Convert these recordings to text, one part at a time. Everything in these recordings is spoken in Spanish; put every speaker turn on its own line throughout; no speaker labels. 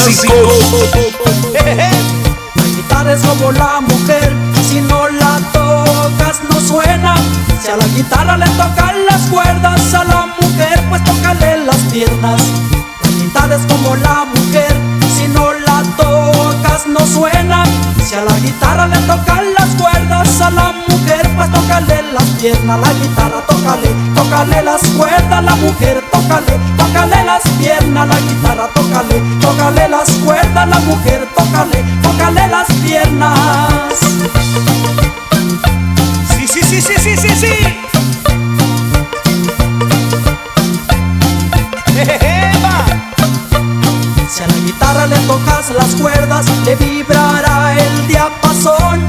La guitarra es como la mujer, si no la tocas no suena. Si a la guitarra le tocan las cuerdas, a la mujer pues tócale las piernas. La guitarra es como la mujer, si no la tocas no suena. Si a la guitarra le tocan las cuerdas, a la mujer pues tócale las piernas. La guitarra tócale, tócale las cuerdas, la mujer tócale, tócale las piernas. La guitarra tócale, tócale las cuerdas, la mujer tócale, tócale las piernas.
Sí, sí, sí, sí, sí, sí, sí.
Si a la guitarra le tocas las cuerdas, le vibrará el diapasón.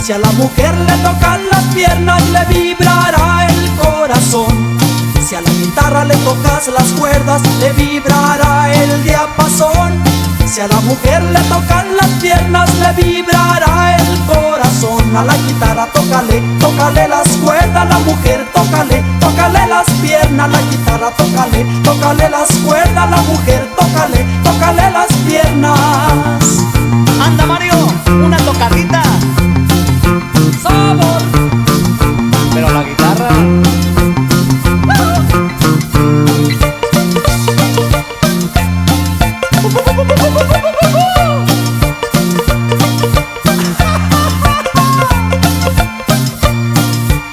Si a la mujer le tocan las piernas, le vibrará el corazón. Si a la guitarra le tocas las cuerdas, le vibrará el diapasón. Si a la mujer le tocan las piernas, le vibrará el corazón. A la guitarra tócale, tócale las cuerdas, la mujer tócale, tócale las piernas. La guitarra tócale, tócale las cuerdas, la mujer tócale, tócale las piernas.
Anda Mario, una tocadita.
Sabor.
Pero la guitarra.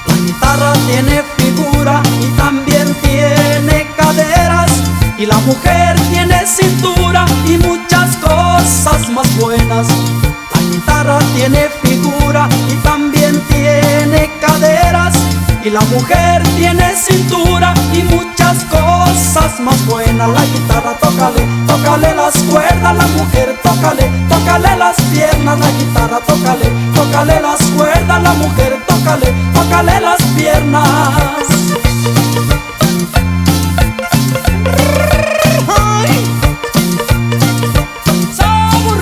La guitarra tiene figura y también tiene caderas, y la mujer tiene cintura y muchas cosas más buenas. La guitarra tiene figura y también tiene caderas, y la mujer tiene cintura y muchas cosas más buenas. La guitarra tócale, tócale las cuerdas, la mujer tócale, tócale las piernas. La guitarra tócale, tócale las cuerdas, la mujer tócale, tócale las piernas. ¡Sabor!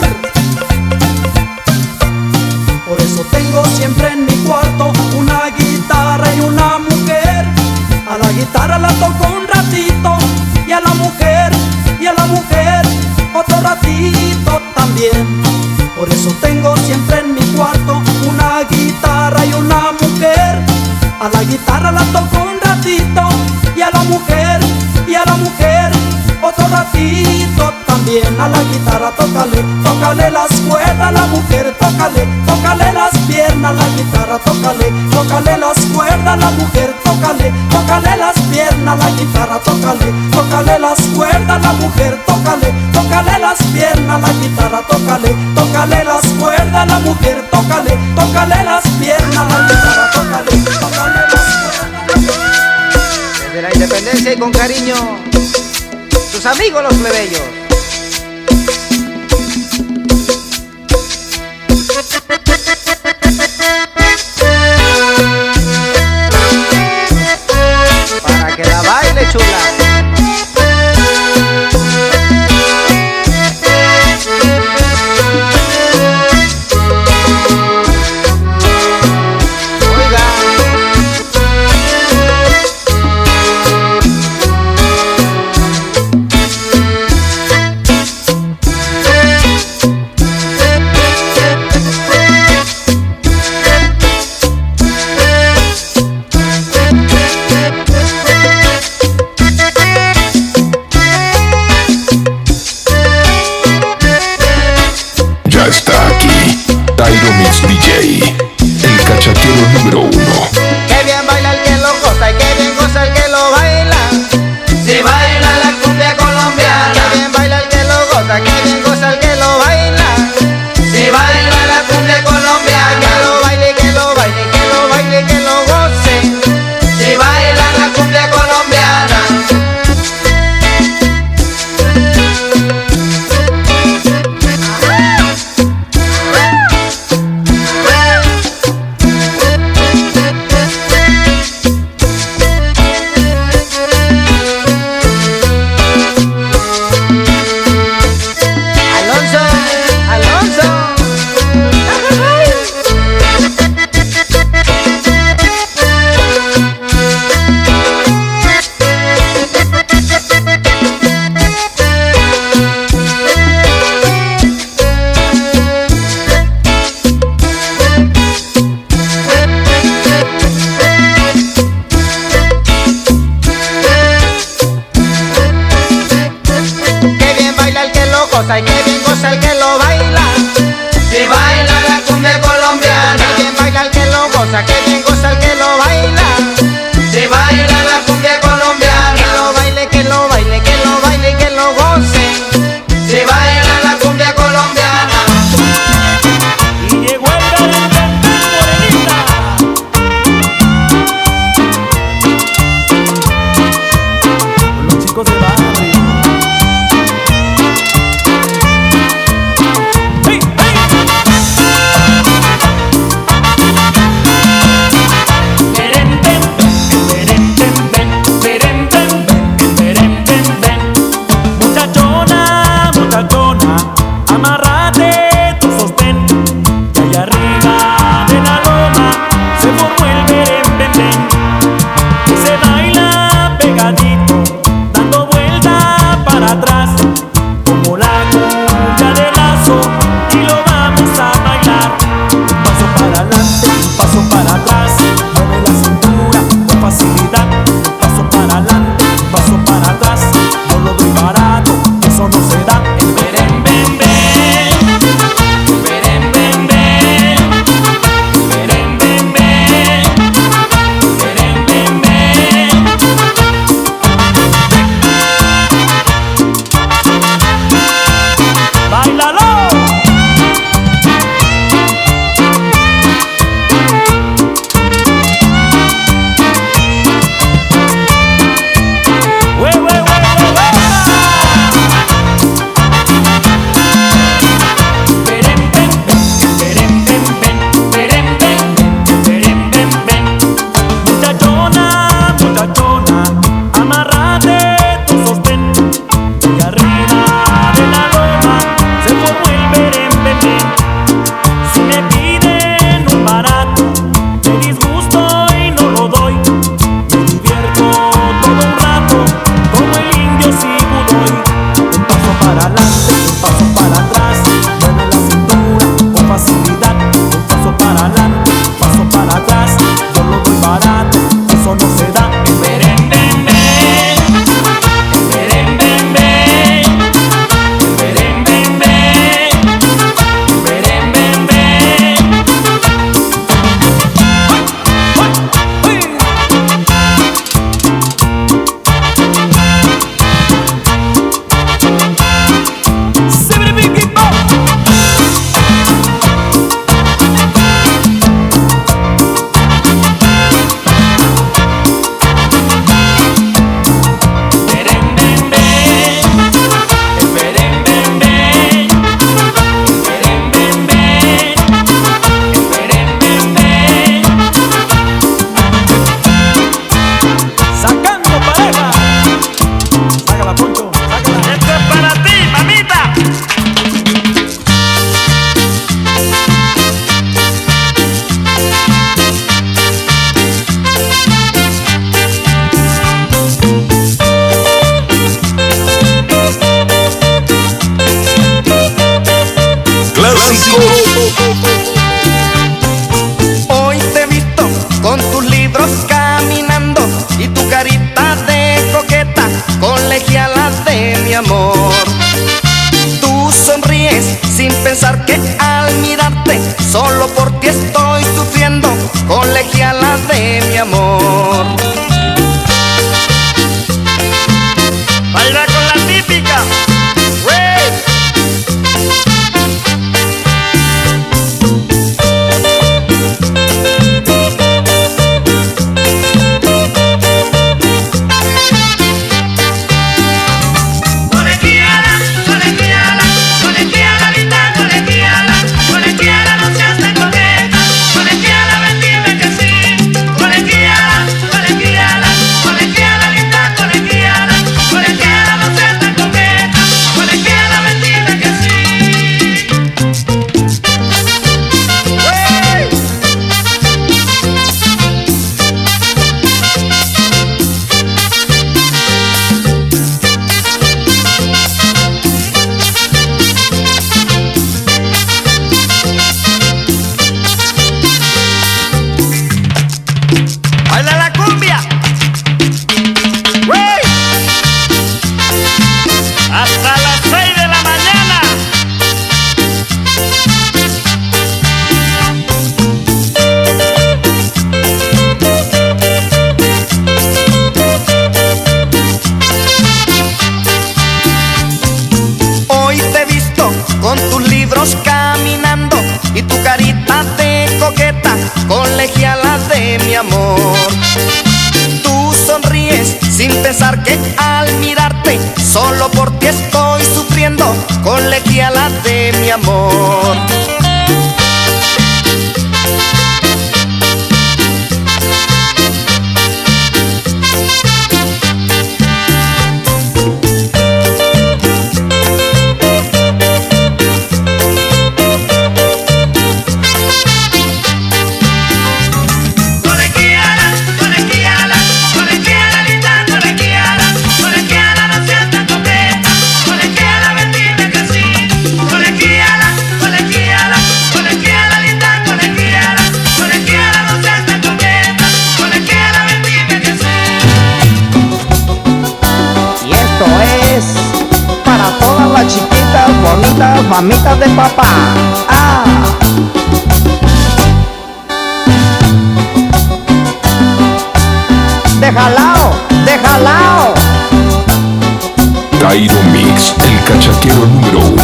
Por eso tengo siempre en mi cuarto una guitarra y una mujer. A la guitarra la toco un ratito, y a la mujer, y a la mujer otro ratito también. Por eso tengo siempre en mi cuarto una guitarra y una mujer. A la guitarra la toco un ratito, y a la mujer, y a la mujer otro ratito también. A la guitarra tócale, tócale las cuerdas, la mujer tócale, tócale las piernas. La guitarra tócale, tócale las cuerdas, la mujer tócale, tócale las piernas. La guitarra tócale, tócale las cuerdas, la mujer tócale, tócale las piernas. La guitarra tócale, tócale las cuerdas, la mujer tócale, tócale las piernas. La guitarra tócale, tócale las cuerdas.
Desde la independencia y con cariño, tus amigos los plebeyos. Para que la baile, chula.
Ya está aquí Tyro Mix DJ, el cachatero número 1.
Qué bien baila el que lo goza y qué bien goza el que lo baila.
Si baila la cumbia colombiana,
Qué bien baila el que lo goza, qué bien goza el que lo baila.
si baila la cumbia colombiana,
Que lo baile, que lo baile, que lo baile, que lo goce.
si baila la cumbia colombiana.
goza, que bien goza el que lo baila.
Se baila la cumbia colombiana.
Que lo baile, que lo baile, que lo baile y que lo goce.
Se baila la cumbia colombiana.
Y llegó el garantante morenita. Los chicos de barrio. ¡Hey, hey! Muchachona, muchachona, amárrate tu sostén, que allá arriba de la loma se formó el berem, que se baila pegadito, dando vuelta para atrás, como la cumbia de lazo, y lo vamos a bailar. Un paso para adelante, un paso para atrás, mueve la cintura con facilidad. Un paso para adelante, un paso para atrás, no lo doy barato, eso no se da. El berem, bem, bem, berem, bem, bem, berem, bem, bem, berem, bem, bem. ¡Báilalo! ¡Hue, hue, hue, hue, hue! Berem, bem, bem, berem, bem, bem, berem, bem, bem, berem, bem, bem. Muchachona, muchachona, amárrate tu sostén, y arriba de la loma se formó el berem, bem, bem. Si me piden un barato, me disgusto y no lo doy. Me divierto todo un rato, como el indio si doy. Un paso para adelante, un paso para atrás, mueve la cintura con facilidad. Un paso para adelante, un paso para atrás, yo lo doy barato, eso no se da. El berem, bem, bem, el berem, bem, bem, el berem, bem, bem, el berem, bem, bem. ¡Uy, uy! ¡Sibiribibibop! Berem, bem, bem, el berem, bem, bem, el berem, bem, bem, el berem, bem, bem. Sacando pareja. Sácala, Poncho, sácala. Esto es para ti, mamita.
Clásico.
Hoy te he visto con tus libros caminando y tu carita de coqueta, colegiala de mi amor. Tú sonríes sin pensar que al mirarte solo por ti estoy sufriendo, colegiala de mi amor.
Baila con la típica.
Colegiala, colegiala, colegiala linda, colegiala, colegiala no seas tan coqueta, colegiala ven dime que sí, colegiala, colegiala.
mi amor. Tú sonríes sin pensar que al mirarte solo por ti estoy sufriendo, colegiala de mi amor.
Chiquitas, bonitas, mamitas de papá. ¡Ah! ¡Déjalao! ¡Déjalao!
Tairo Mix, el cachaquero número 1.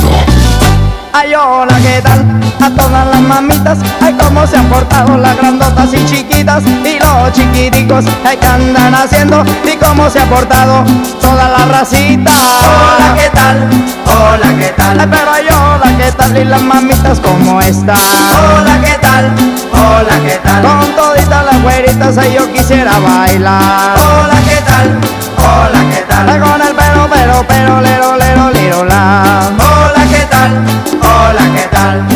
Ay, hola, ¿qué tal? A todas las mamitas, ay, cómo se han portado las grandotas y chiquitas, y los chiquiticos, ay, ¿qué andan haciendo? Y cómo se ha portado toda la racita. Hola, ¿qué tal? Hola, ¿qué tal? Ay, pero ay, hola, ¿qué tal? Y las mamitas, ¿cómo están? Hola, ¿qué tal? Hola, ¿qué tal? Con toditas las güeritas, ay, yo quisiera bailar. Hola, ¿qué tal? Hola, ¿qué tal? Ay, con el pero, lero, lero, la. Hola, ¿qué tal? Hola, ¿qué tal?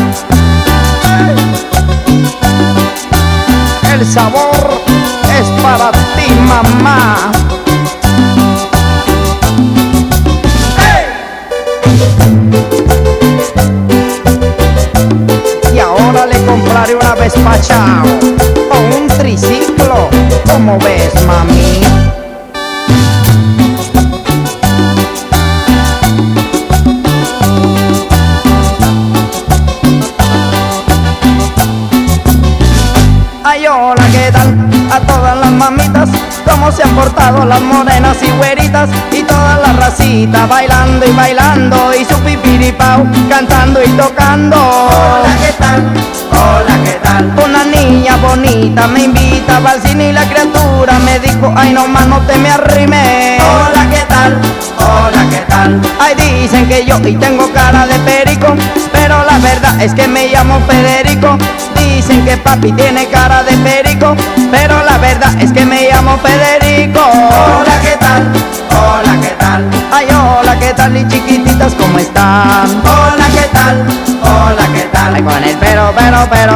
El sabor es para ti, mamá. Y ahora le compraré una Vespa Chao o un triciclo. ¿Cómo ves, mami? Ay, hola, ¿qué tal? A todas las mamitas, cómo se han portado las morenas y güeritas, y toda la racita bailando y bailando, y su pipiripau cantando y tocando. Hola, ¿qué tal? Hola, ¿qué tal? Una niña bonita me invitaba al cine y la criatura me dijo, ay, no más no te me arrimes. Hola, ¿qué tal? Hola, ¿qué tal? Ay, dicen que yo y tengo cara de perico, pero la verdad es que me llamo Federico. Dicen que papi tiene cara de perico, pero la verdad es que me llamo Federico. Hola, ¿qué tal? Hola, ¿qué tal? Ay, hola, ¿qué tal? Y chiquititas, ¿cómo están? Hola, ¿qué tal? Hola, ¿qué tal? Ay, con el pero,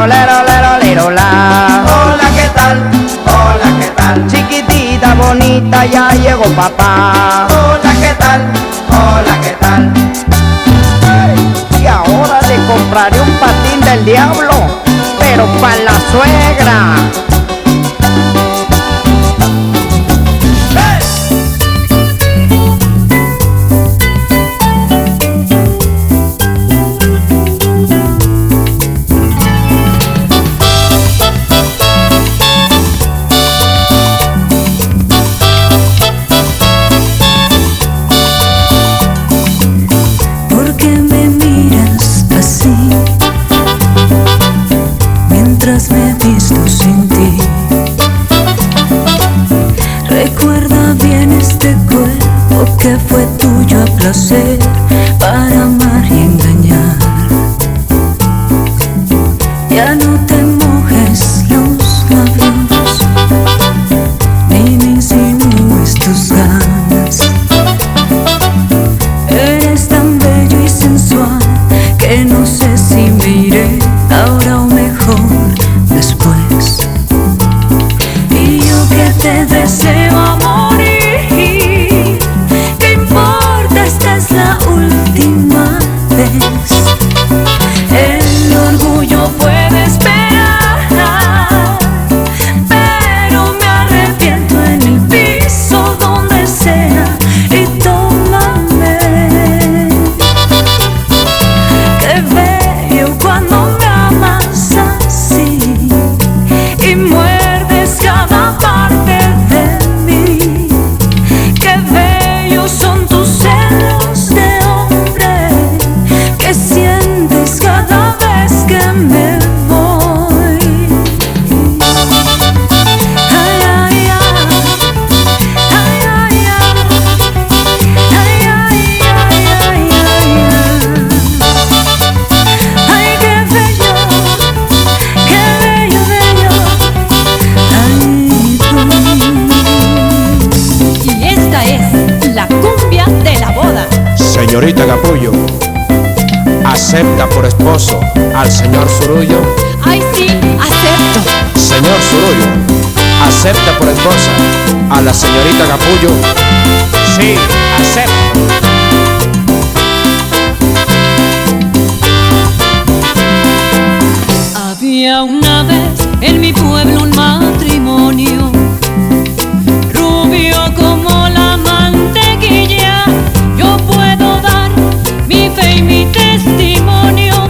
lero, la. Hola, ¿qué tal? Hola, ¿qué tal? Chiquitita, bonita, ya llegó papá. Hola, ¿qué tal? Hola, ¿qué tal? Y ahora le compraré un patín del diablo, pero para la suegra.
¿Por qué me miras así? Mientras me he visto sin ti. Recuerda bien este cuerpo que fue tuyo a placer, para amar y engañar. Ya no te mojes los labios, ni me insinúes tus ganas. Eres tan bello y sensual que no sé si me iré ahora o mejor después. Y yo que te deseo a morir, ¿qué importa? Esta es la última vez. El orgullo puede esperar, pero me arrepiento en el piso donde sea. Y tómame, qué bello cuando me amas así y muerdes cada parte de
señorita Capullo acepta por esposo al señor Zurullo.
Ay, sí, acepto.
Señor Zurullo, ¿acepta por esposa a la señorita Capullo? Sí, acepto.
Había una vez en mi pueblo un matrimonio, rubio como la mantequilla. Yo puedo dar mi fe y mi testimonio,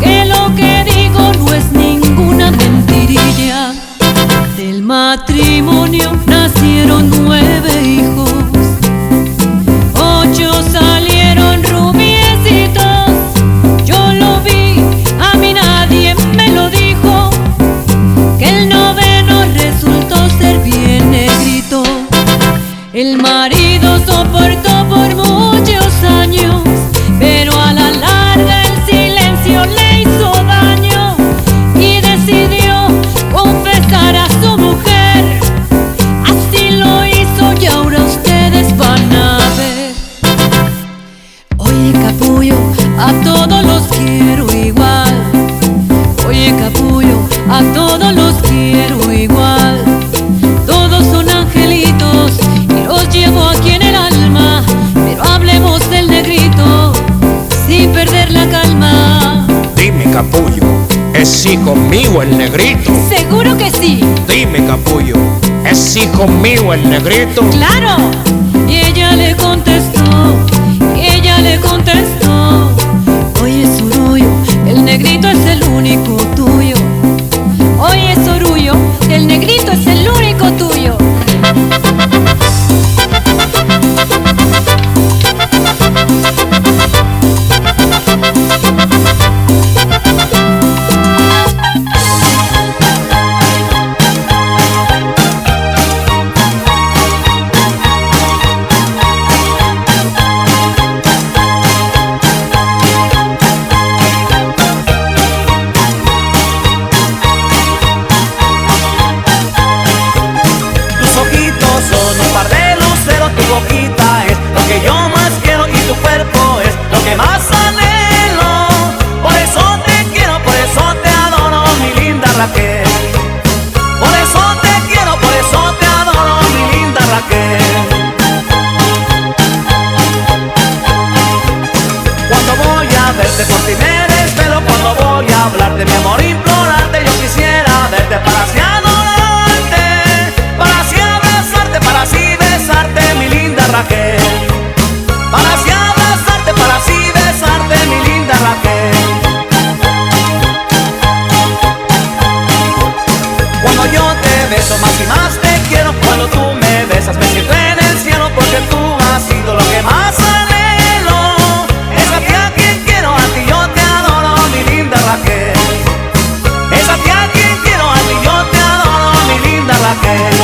que lo que digo no es ninguna mentirilla. Del matrimonio nacieron 9 hijos, 8 salieron rubiecitos. Yo lo vi, a mí nadie me lo dijo, que el 9º resultó ser bien negrito. El marido soportó por muchos años, pero a la larga el silencio le hizo daño y decidió confesar a su mujer. Así lo hizo y ahora ustedes van a ver. Oye, Capullo, a todos los quiero igual. Oye, Capullo, a todos los quiero igual. Todos son angelitos y los llevo aquí en el alma, pero hablemos del negrito sin perder la calma.
Dime, Capullo, ¿es hijo mío el negrito?
Seguro que sí.
Dime, Capullo, ¿es hijo mío el negrito?
¡Claro! Y ella le contestó, oye, Zurullo, el negrito es el único tuyo. Oye, Zurullo, el negrito es el único tuyo.
Tus ojitos son un par de luceros, tu boquita es lo que yo más quiero y tu cuerpo es lo que más anhelo. Por eso te quiero, por eso te adoro, mi linda Raquel. Por eso te quiero, por eso te adoro, mi linda Raquel. Cuando voy a verte por ti me desvelo, cuando voy a hablarte mi amor implorarte, yo quisiera verte para así adorarte, para así abrazarte, para así besarte, mi linda Raquel. Para así abrazarte, para así besarte, mi linda Raquel. Cuando yo te beso más y más te quiero, cuando tú me besas me siento en el cielo, porque tú has sido lo que más anhelo. Es a ti a quien quiero, a ti yo te adoro, mi linda Raquel. Es a ti a quien quiero, a ti yo te adoro, mi linda Raquel.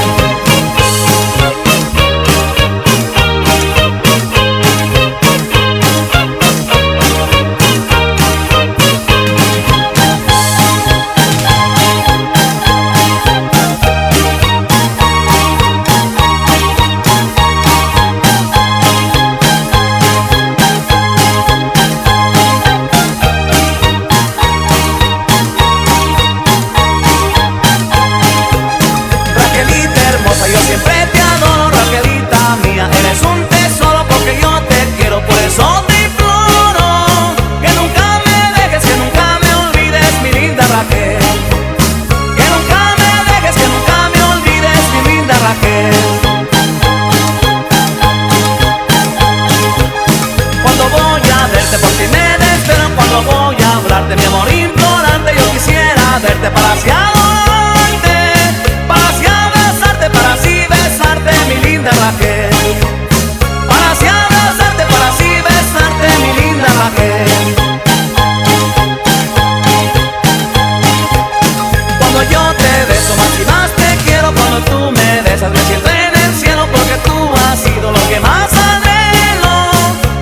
Raquelita hermosa, yo siempre te adoro, Raquelita mía, eres un tesoro, porque yo te quiero, por eso te imploro, que nunca me dejes, que nunca me olvides, mi linda Raquel. Que nunca me dejes, que nunca me olvides, mi linda Raquel. Cuando voy a verte por ti me desvelo, cuando voy a hablarte mi amor implorante, yo quisiera verte para así adorarte, para así abrazarte, para así besarte, mi linda Raquel. Para así abrazarte, para así besarte, mi linda Raquel. Cuando yo te beso más y más te quiero, cuando tú me besas me siento en el cielo, porque tú has sido lo que más anhelo.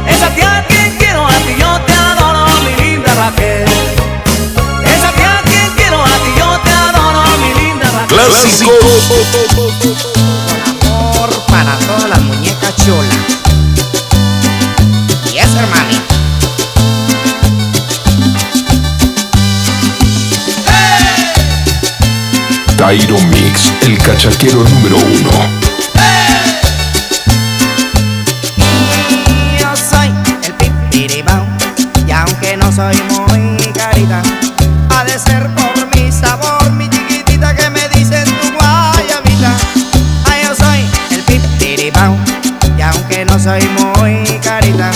Es a ti a quien quiero, a ti yo te adoro, mi linda Raquel. Es a ti a quien quiero, a ti yo te adoro, mi linda Raquel.
Clásicos.
Amor para todas las muñecas chulas. Y eso, hermano.
Tairo Mix, el cachaquero número 1.
Yo soy el pipiribao, y aunque no soy muy carita, ha de ser por mi sabor, mi chiquitita, que me dicen tu guayabita. Ay, yo soy el pipiribao, y aunque no soy muy carita,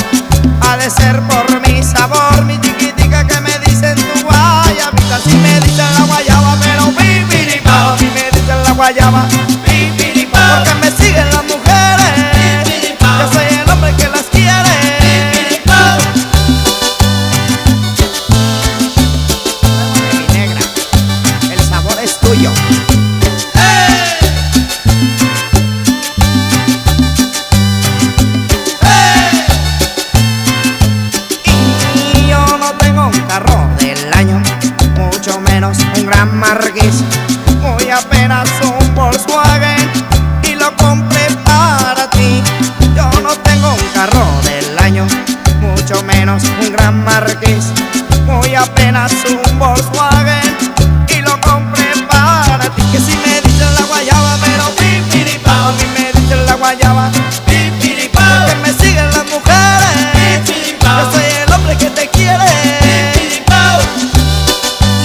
ha de ser por mi sabor, mi chiquitica, que me dicen tu guayabita. Si me dicen la guayaba, pero pipiribao, si me dicen la guayaba, pipiribao, porque me siguen las mujeres, yo soy el hombre que las quiere. Mi negra, el sabor es tuyo. Y yo no tengo un carro del año, mucho menos un gran Marquis, muy apenas un Volkswagen, y lo compré para ti. Yo no tengo un carro del año, mucho menos un gran Marquis, muy apenas un Volkswagen, y lo compré para ti. Que si me dicen la guayaba, pero pipiripao, a mí me dicen la guayaba, pipiripao, que me siguen las mujeres, yo soy el hombre que te quiere.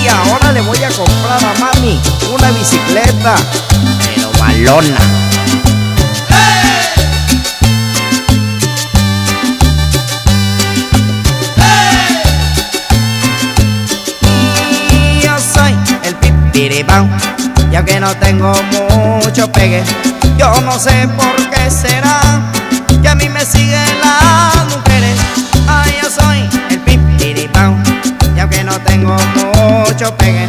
Y ahora le voy a comprar a mami una bicicleta, pero balona. Y yo soy el pipiribao, y aunque no tengo mucho pegue, yo no sé por qué será que a mí me siguen las mujeres. Ay, yo soy el pipiribao, y aunque no tengo mucho pegue,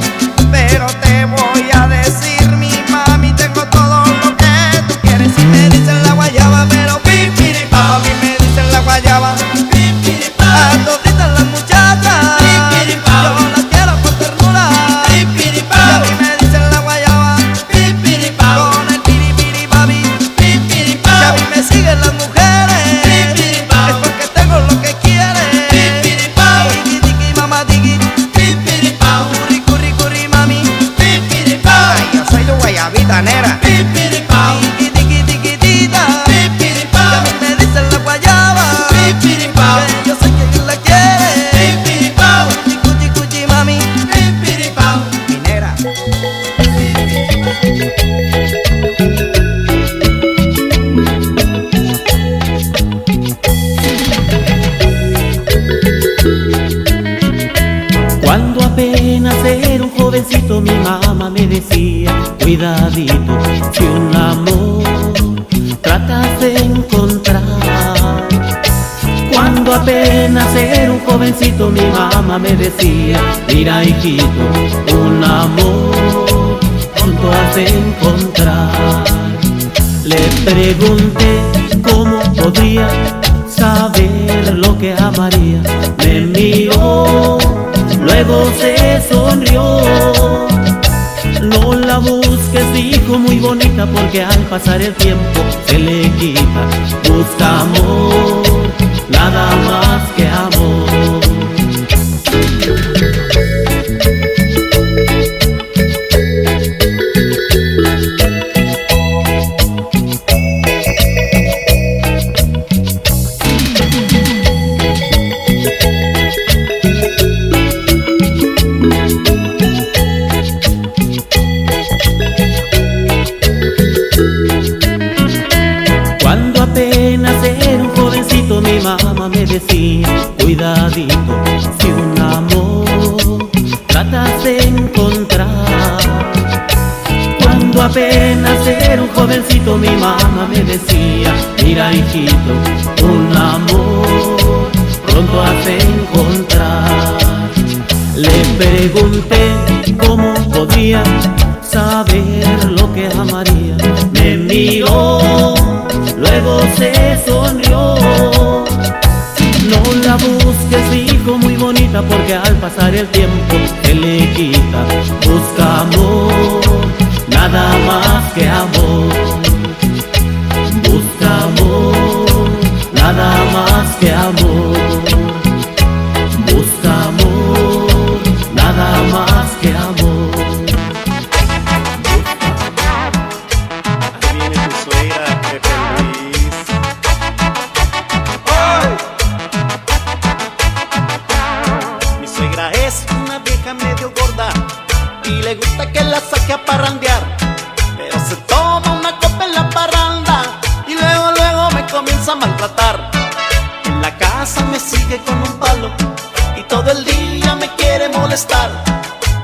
pero te voy a decir, mi mami, tengo todo lo que tú quieres. Si me dicen la guayaba, pero pipiripao, a mí me dicen la guayaba, pipiripao, a toditas las muchachas, pipiripao, yo las quiero con ternura, pipiripao, y a mí me dicen la guayaba, pipiripao, con el piripiripapi, pipiripao, y a mí me siguen las mujeres, pipiripao, es porque tengo lo que quieren, pipiripao, tiki tiki mamá tiki, pipiripao, curri curri curri mami, pipiripao. Ay, yo soy tu guayabita negra, pipiripao, tiki tiki tiquitita, pipiripao, y a mí me dicen la guayaba, pipiripao, que yo soy quien la quiere, pipiripao, cuchi cuchi mami, pipiripao, mi negra.
Cuando apenas era un jovencito, mi mamá me decía, cuidadito, si un amor tratas de encontrar. Cuando apenas era un jovencito, mi mamá me decía, mira hijito, un amor pronto has de encontrar. Le pregunté cómo podría saber lo que amaría. Me miró, luego se sonrió. No la busques, dijo, muy bonita, porque al pasar el tiempo se le quita. Busca amor, nada más que amor. Cuando apenas era un jovencito, mi mamá me decía, cuidadito, si un amor tratas de encontrar. Cuando apenas era un jovencito, mi mamá me decía, mira hijito, un amor pronto has de encontrar. Le pregunté cómo podía saber lo que amaría. Me miró, luego se sonrió. No la busques, dijo, muy bonita, porque al pasar el tiempo se le quita. Busca amor, nada más que amor. Busca amor, nada más que amor. Busca amor, nada más que amor.
molestar,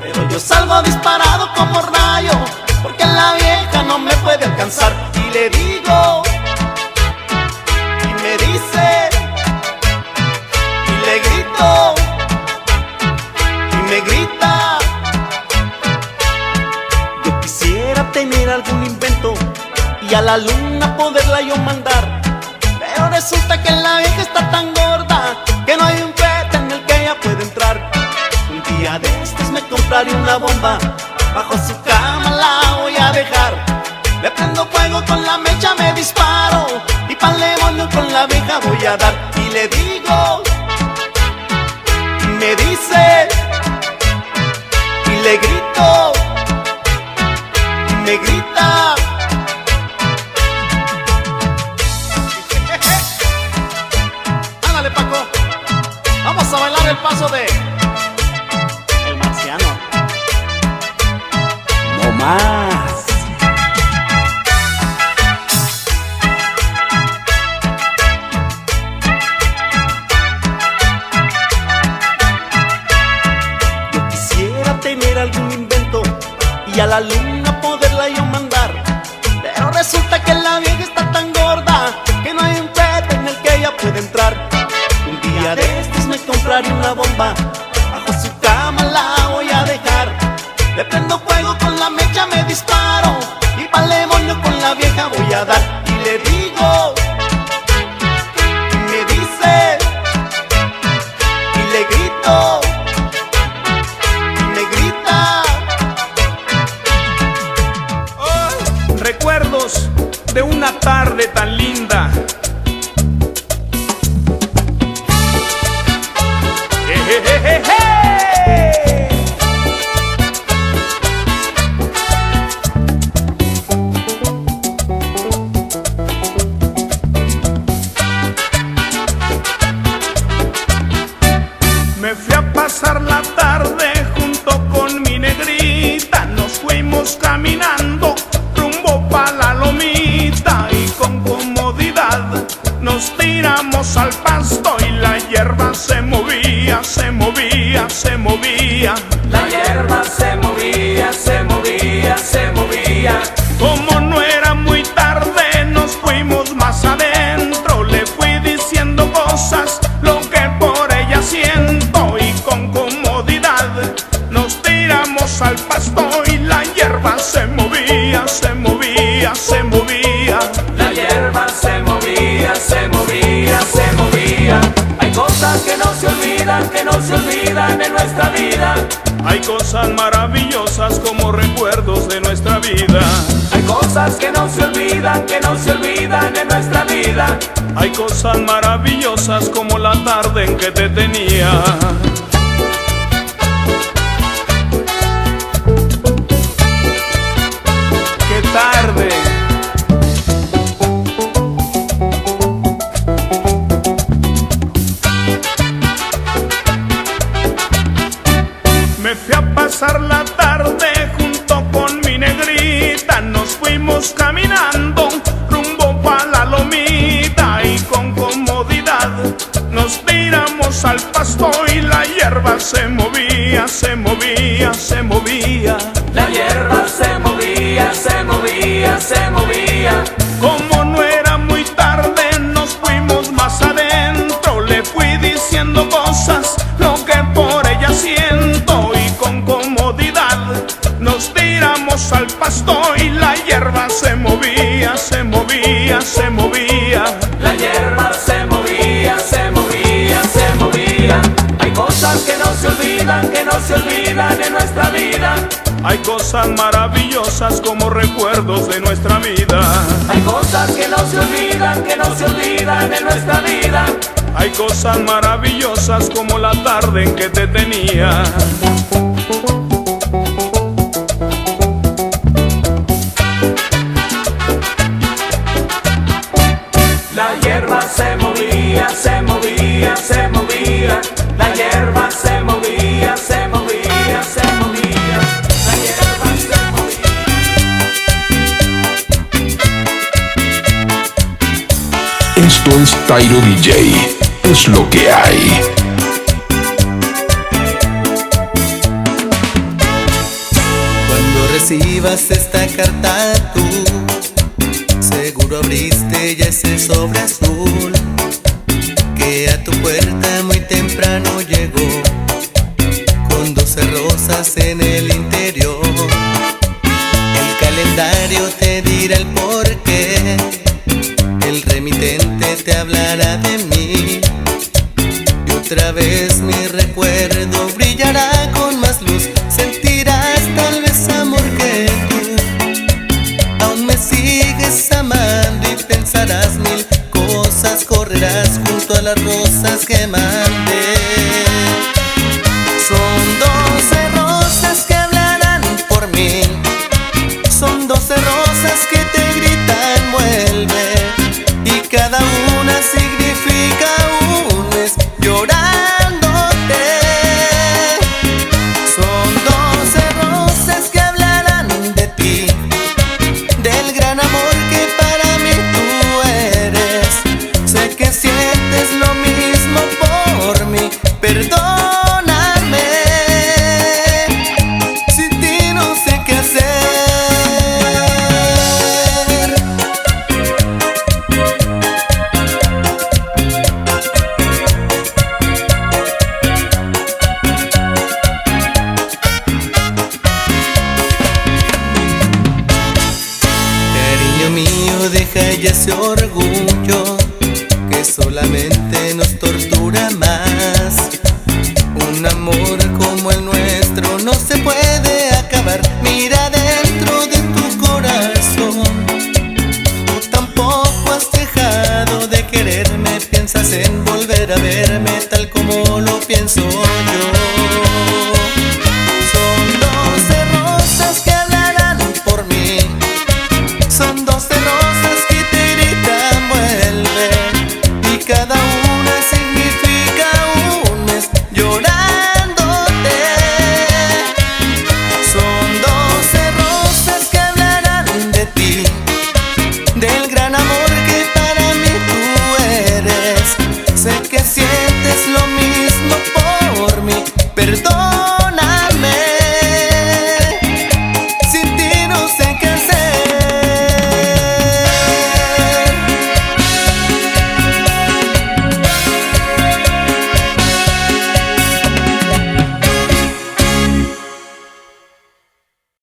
pero yo salgo disparado como rayo, porque la vieja no me puede alcanzar. Y le digo, y me dice, y le grito, y me grita. Yo quisiera tener algún invento y a la luna poderla yo mandar, pero resulta que la vieja está tan gorda que no hay un pete en el que ella puede entrar. Un día de estos me compraré una bomba, bajo su cama la voy a dejar. Le prendo fuego con la mecha, me disparo, y pa'l demonio con la vieja voy a dar. Y le digo, y me dice, y le grito, y me grita. Ándale, Paco, vamos a bailar el paso de El Marciano.
No más.
Yo quisiera tener algún invento y a la luna poderla yo mandar, pero resulta que la vieja está tan gorda que no hay un pete en el que ella puede entrar. Un día de estos me compraré una bomba, bajo su cama la voy a dejar. Le prendo fuego con la mecha, me disparo, y pa'l demonio con la vieja voy a dar. Y le digo, y me dice, y le grito, y me grita.
Recuerdos de una tarde tan linda. Me fui a pasar la tarde junto con mi negrita, nos fuimos caminando rumbo pa' la lomita y con comodidad nos tiramos al pasto y la hierba se movía, se movía, se movía.
La hierba se movía, se movía, se movía.
Como no era muy tarde, nos fuimos más adentro. Le fui diciendo cosas, lo que por ella siento, y con comodidad nos tiramos al pasto y la hierba se movía, se movía, se movía.
La hierba se movía, se movía, se movía. Hay cosas que no se olvidan, que no se olvidan en nuestra vida.
Hay cosas maravillosas como recuerdos de nuestra vida.
Hay cosas que no se olvidan, que no se olvidan en nuestra vida.
Hay cosas maravillosas como la tarde en que te tenía. ¡Qué tarde! Me fui a pasar la tarde junto con mi negrita, nos fuimos caminando rumbo pa' la lomita y con comodidad nos tiramos al pasto y la hierba se movía, se movía, se movía.
La hierba se movía, se movía, se movía.
Como no era muy tarde, nos fuimos más adentro. Le fui diciendo cosas, lo que por ella siento, y con comodidad nos tiramos al pasto y la hierba se movía, se movía, se movía.
La hierba se movía, se movía, se movía. Hay cosas que no se olvidan, que no se olvidan en nuestra vida.
Hay cosas maravillosas como recuerdos de nuestra vida.
Hay cosas que no se olvidan, que no se olvidan en nuestra vida.
Hay cosas maravillosas como la tarde en que te tenía.
La hierba se movía, se movía, se movía. La hierba se movía, se movía, se movía. La hierba se movía.
Esto es Tairo DJ, es lo que hay.
escribas esta carta tú, seguro abriste ya ese sobre azul que a tu puerta muy temprano llegó, con 12 rosas en el interior. El calendario te dirá el porqué, el remitente te hablará de mí, y otra vez mi recuerdo brillará con más luz. Sentirás tal vez amor que tú aún me sigues amando, y pensarás mil cosas, correrás junto a las rosas que mandé. Son 12 rosas que hablarán por mí, son 12 rosas que te gritan vuelve, y cada una significa un mes llorándote. Son 12 rosas que hablarán de ti, del gran amor que para mí tú eres. Sé que sientes lo mismo por mí, perdóname, sin ti no sé qué hacer. Cariño mío, deja ya ese orgullo que solamente nos tortura más. Un amor como el nuestro no se puede acabar. Mira dentro de tu corazón, tú tampoco has dejado de quererme. Piensas en volver a verme tal como lo pienso